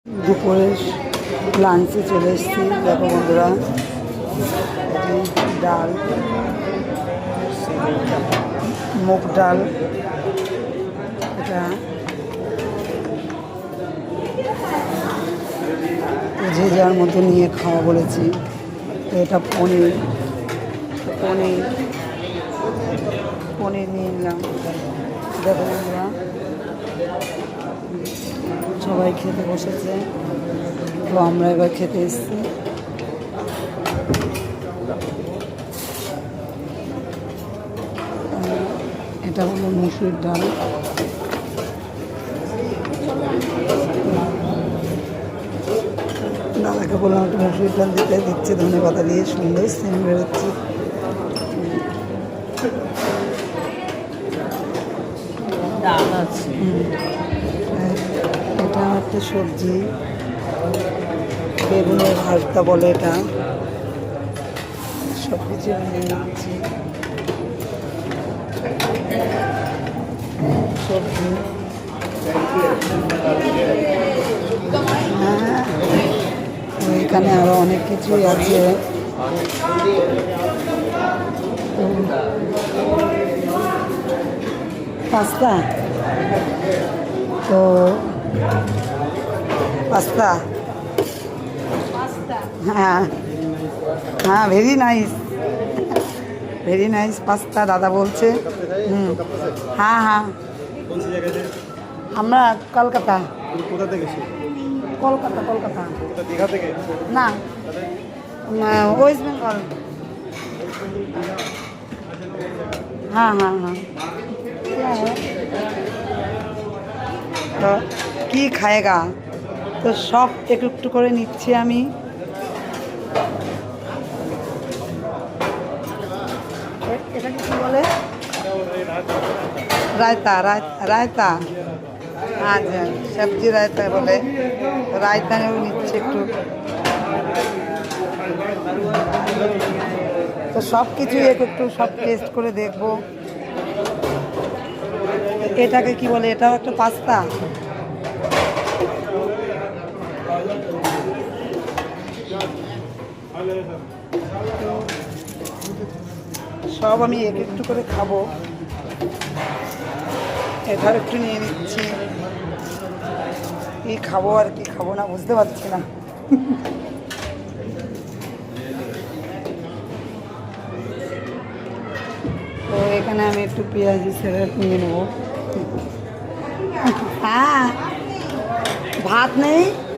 দুপুরের লাঞ্চে চলে এসেছি। দেখো বন্ধুরা, ডাল, মুগ ডাল, এটা যে যার মতো নিয়ে খাওয়া বলেছি। তো এটা পনির পনির পনির নিয়ে নিলাম। দেখো বন্ধুরা, সবাই খেতে বসেছে, তো আমরা এবার খেতে এসেছি। এটা হলো মুসুর ডাল, দাদাকে বললাম একটু মুসুর ডাল দিচ্ছে ধনে পাতা দিয়ে, সুন্দর সেন্ট বেরোচ্ছে। এটা একটা সবজি, বেগুনের ভর্তা বলে এটা। সব কিছু নিয়ে নিচ্ছি, সবজি। হ্যাঁ, এখানে আরো অনেক কিছুই আছে। পাস্তা, তো পাস্তা, হ্যাঁ হ্যাঁ, ভেরি নাইস পাস্তা দাদা বলছে। হ্যাঁ হ্যাঁ, আমরা কলকাতা। কলকাতা না, ওয়েস্ট বেঙ্গল। হ্যাঁ হ্যাঁ হ্যাঁ, তো কি খায়গা, তো সব একটু একটু করে নিচ্ছি আমি। এটাকে কি বলে? রায়তা। রায়তা, আচ্ছা, সবজি রায়তা বলে। রায়তা নিচ্ছে একটু। তো সব কিছুই একটু সব টেস্ট করে দেখবো। এটাকে কি বলে? এটাও একটা পাস্তা। সব আমি একটু করে খাবো। এটার একটু নিয়ে নিচ্ছি। কি খাবো আর কি খাবো না বুঝতে পারছি না। তো এখানে আমি একটু পেঁয়াজি স্যালাড নিয়ে নেবো। হ্যাঁ, ভাত নেই।